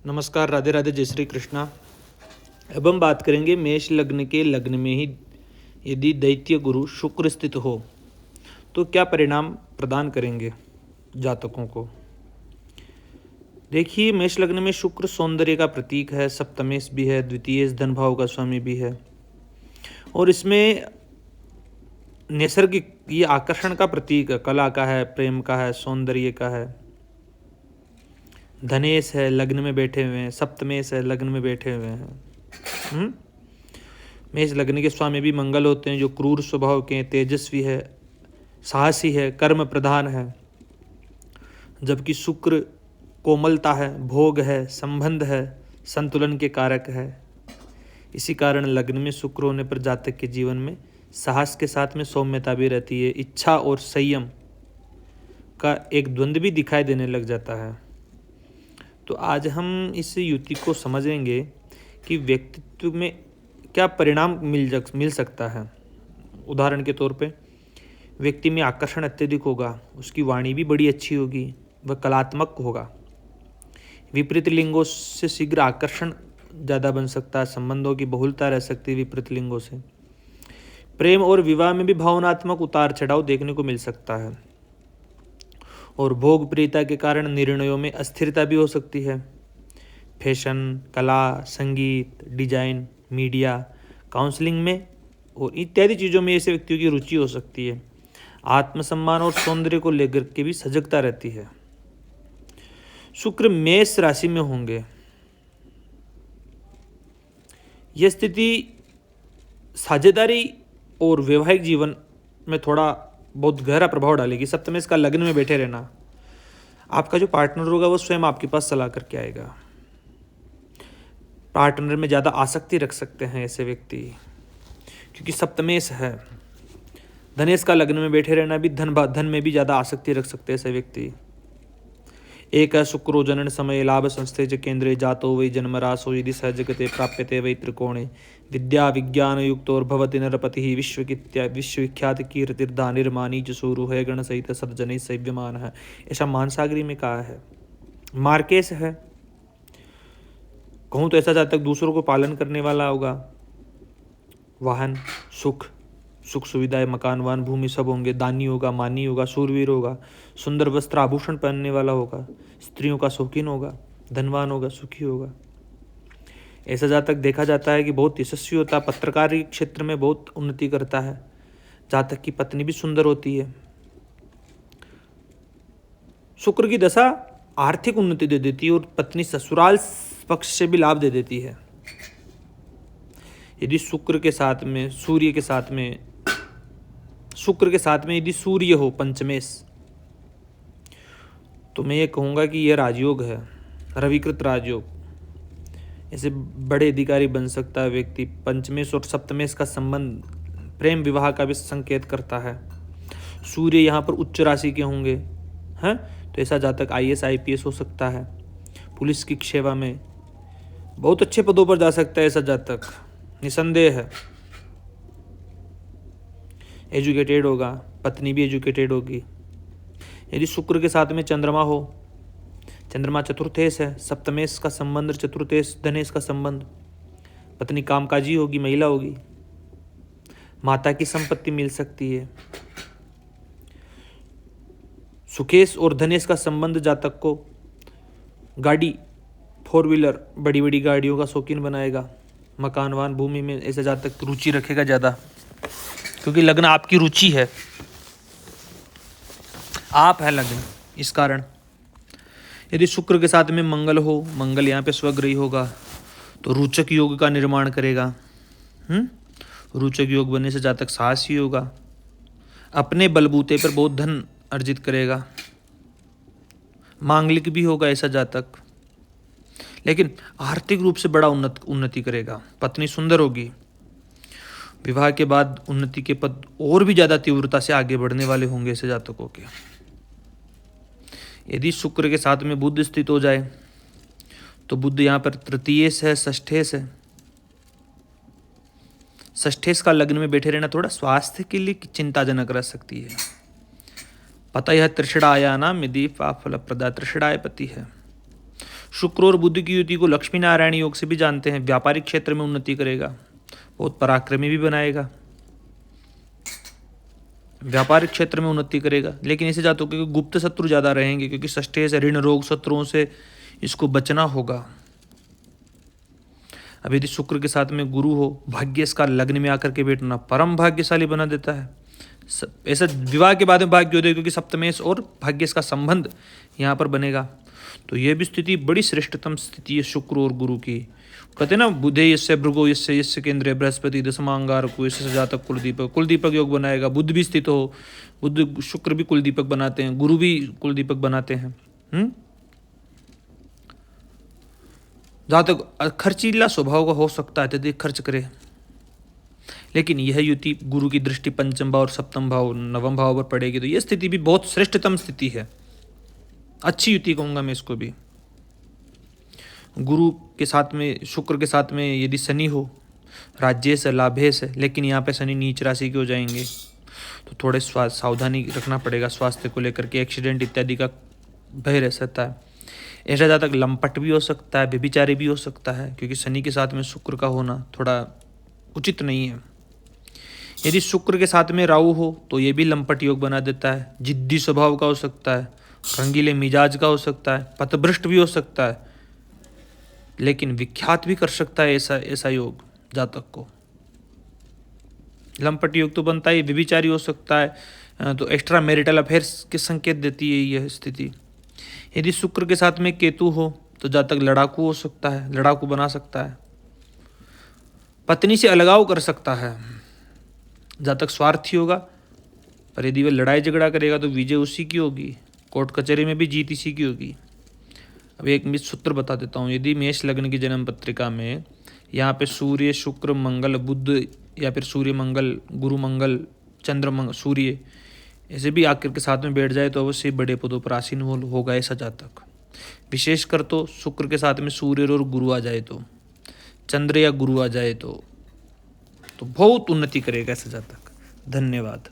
नमस्कार, राधे राधे, जय श्री कृष्णा। अब हम बात करेंगे मेष लग्न के लग्न में ही यदि दैत्य गुरु शुक्र स्थित हो तो क्या परिणाम प्रदान करेंगे जातकों को। देखिए, मेष लग्न में शुक्र सौंदर्य का प्रतीक है, सप्तमेश भी है, द्वितीय धन भाव का स्वामी भी है और इसमें नैसर्गिक ये आकर्षण का प्रतीक है, कला का है, प्रेम का है, सौंदर्य का है। धनेश है, लग्न में बैठे हुए हैं, सप्तमेश है, लग्न में बैठे हुए हैं। मेष लग्न के स्वामी भी मंगल होते हैं, जो क्रूर स्वभाव के, तेजस्वी है, साहसी है, कर्म प्रधान है। जबकि शुक्र कोमलता है, भोग है, संबंध है, संतुलन के कारक है। इसी कारण लग्न में शुक्र होने पर जातक के जीवन में साहस के साथ में सौम्यता भी रहती है। इच्छा और संयम का एक द्वंद्व भी दिखाई देने लग जाता है। तो आज हम इस युति को समझेंगे कि व्यक्तित्व में क्या परिणाम मिल सकता है। उदाहरण के तौर पे व्यक्ति में आकर्षण अत्यधिक होगा, उसकी वाणी भी बड़ी अच्छी होगी, वह कलात्मक होगा। विपरीत लिंगों से शीघ्र आकर्षण ज़्यादा बन सकता है, संबंधों की बहुलता रह सकती है विपरीत लिंगों से। प्रेम और विवाह में भी भावनात्मक उतार चढ़ाव देखने को मिल सकता है और भोग प्रियता के कारण निर्णयों में अस्थिरता भी हो सकती है। फैशन, कला, संगीत, डिजाइन, मीडिया, काउंसलिंग में और इत्यादि चीज़ों में ऐसे व्यक्तियों की रुचि हो सकती है। आत्मसम्मान और सौंदर्य को लेकर के भी सजगता रहती है। शुक्र मेष राशि में होंगे, यह स्थिति साझेदारी और वैवाहिक जीवन में थोड़ा बहुत गहरा प्रभाव डालेगी। सप्तमेश का लग्न में बैठे रहना, आपका जो पार्टनर होगा वो स्वयं आपके पास सलाह करके आएगा। पार्टनर में ज़्यादा आसक्ति रख सकते हैं ऐसे व्यक्ति, क्योंकि सप्तमेश है। धनेश का लग्न में बैठे रहना भी धन में भी ज़्यादा आसक्ति रख सकते हैं ऐसे व्यक्ति। एक शुक्रो जनन समय लाभ संस्थेज केंद्रे जातो वै जन्मरासो यदि सहजगते प्राप्यते वै त्रिकोणे विद्या विज्ञान युक्त और भवति नरपति विश्वविख्यात कीर्तिर्धा निर्माणी जसूरु है गण सहित सदजन सेव्यमान है, ऐसा मानसागरी में कहा है। मार्केश है, कहूँ तो ऐसा जातक दूसरों को पालन करने वाला होगा। वाहन, सुख सुविधाएं, मकान, वाहन, भूमि सब होंगे। दानी होगा, मानी होगा, शूरवीर होगा, सुंदर वस्त्र आभूषण पहनने वाला होगा, स्त्रियों का शौकीन होगा, धनवान होगा, सुखी होगा। ऐसा जातक देखा जाता है कि बहुत यशस्वी होता है, पत्रकारी क्षेत्र में बहुत उन्नति करता है। जातक की पत्नी भी सुंदर होती है। शुक्र की दशा आर्थिक उन्नति दे देती है और पत्नी ससुराल पक्ष से भी लाभ दे देती है। यदि शुक्र के साथ में यदि सूर्य हो पंचमेश, तो मैं ये कहूँगा कि यह राजयोग है, रविकृत राजयोग। ऐसे बड़े अधिकारी बन सकता है व्यक्ति। पंचमेश और सप्तमेश का संबंध प्रेम विवाह का भी संकेत करता है। सूर्य यहाँ पर उच्च राशि के होंगे हैं, तो ऐसा जातक IAS IPS हो सकता है। पुलिस की सेवा में बहुत अच्छे पदों पर जा सकता है ऐसा जातक, निसंदेह है। एजुकेटेड होगा, पत्नी भी एजुकेटेड होगी। यदि शुक्र के साथ में चंद्रमा हो, चंद्रमा चतुर्थेश है, सप्तमेश का संबंध चतुर्थेश धनेश का संबंध, पत्नी कामकाजी होगी, महिला होगी, माता की संपत्ति मिल सकती है। सुकेश और धनेश का संबंध जातक को गाड़ी, 4 व्हीलर, बड़ी बड़ी गाड़ियों का शौकीन बनाएगा। मकान, वाहन, भूमि में ऐसे जातक रुचि रखेगा ज़्यादा, क्योंकि लग्न आपकी रुचि है, आप है लग्न। इस कारण यदि शुक्र के साथ में मंगल हो, मंगल यहाँ पे स्वग्रही होगा, तो रोचक योग का निर्माण करेगा। रोचक योग बनने से जातक साहसी होगा, अपने बलबूते पर बहुत धन अर्जित करेगा। मांगलिक भी होगा ऐसा जातक, लेकिन आर्थिक रूप से बड़ा उन्नति करेगा। पत्नी सुंदर होगी। विवाह के बाद उन्नति के पद और भी ज़्यादा तीव्रता से आगे बढ़ने वाले होंगे ऐसे जातकों के। यदि शुक्र के साथ में बुध स्थित हो जाए, तो बुध यहाँ पर तृतीयेश है, षष्ठेश है। षष्ठेश का लग्न में बैठे रहना थोड़ा स्वास्थ्य के लिए चिंताजनक रह सकती है। पता यह तृषणाया नाम यदि फल प्रदा, तृषणाय पति है। शुक्र और बुध की युति को लक्ष्मी नारायण योग से भी जानते हैं। व्यापारिक क्षेत्र में उन्नति करेगा, बहुत पराक्रमी भी बनाएगा, व्यापारिक क्षेत्र में उन्नति करेगा। लेकिन ऐसे जातकों के गुप्त शत्रु ज़्यादा रहेंगे, क्योंकि षष्ठे से ऋण रोग शत्रुओं से इसको बचना होगा। अब यदि शुक्र के साथ में गुरु हो, भाग्य इसका लग्न में आकर के बैठना परम भाग्यशाली बना देता है। ऐसा विवाह के बाद में भाग्योदय, क्योंकि सप्तमेश और भाग्य इसका संबंध यहाँ पर बनेगा। तो यह भी स्थिति बड़ी श्रेष्ठतम स्थिति है शुक्र और गुरु की। कहते हैं ना, बुधे यस्य भृगो यस्य यस्य केंद्रे बृहस्पति दशमांगार को इससे जातक कुलदीपक, कुलदीपक योग बनाएगा। बुध भी स्थित हो, बुध शुक्र भी कुलदीपक बनाते हैं, गुरु भी कुलदीपक बनाते हैं। जातक खर्चीला स्वभाव का हो सकता है, अत्यधिक खर्च करे, लेकिन यह युति गुरु की दृष्टि पंचम भाव और सप्तम भाव नवम भाव पर पड़ेगी। तो यह स्थिति भी बहुत श्रेष्ठतम स्थिति है, अच्छी युति कहूंगा मैं इसको भी। गुरु के साथ में, शुक्र के साथ में यदि शनि हो, राज्य से लाभे से, लेकिन यहाँ पे शनि नीच राशि के हो जाएंगे, तो थोड़े सावधानी रखना पड़ेगा स्वास्थ्य को लेकर के, एक्सीडेंट इत्यादि का भय रह सकता है। ऐसा जातक लंपट भी हो सकता है, व्यभिचारी भी हो सकता है, क्योंकि शनि के साथ में शुक्र का होना थोड़ा उचित नहीं है। यदि शुक्र के साथ में राहु हो तो ये भी लंपट योग बना देता है, जिद्दी स्वभाव का हो सकता है, रंगीले मिजाज का हो सकता है, पथभ्रष्ट भी हो सकता है, लेकिन विख्यात भी कर सकता है ऐसा योग जातक को। लंपट योग तो बनता ही, व्यभिचारी हो सकता है, तो एक्स्ट्रा मैरिटल अफेयर्स के संकेत देती है यह स्थिति। यदि शुक्र के साथ में केतु हो तो जातक लड़ाकू हो सकता है, लड़ाकू बना सकता है, पत्नी से अलगाव कर सकता है। जातक स्वार्थी होगा, पर यदि वह लड़ाई झगड़ा करेगा तो विजय उसी की होगी, कोर्ट कचहरी में भी जीत इसी की होगी। अब एक मित सूत्र बता देता हूँ। यदि मेष लग्न की जन्म पत्रिका में यहाँ पे सूर्य, शुक्र, मंगल, बुध, या फिर सूर्य मंगल, गुरु मंगल, चंद्र मंगल, सूर्य ऐसे भी आकर के साथ में बैठ जाए तो अवश्य बड़े पदों पर आसीन होगा ऐसा जातक। विशेषकर तो शुक्र के साथ में सूर्य और गुरु आ जाए, तो चंद्र या गुरु आ जाए तो बहुत उन्नति करेगा ऐसा जातक। धन्यवाद।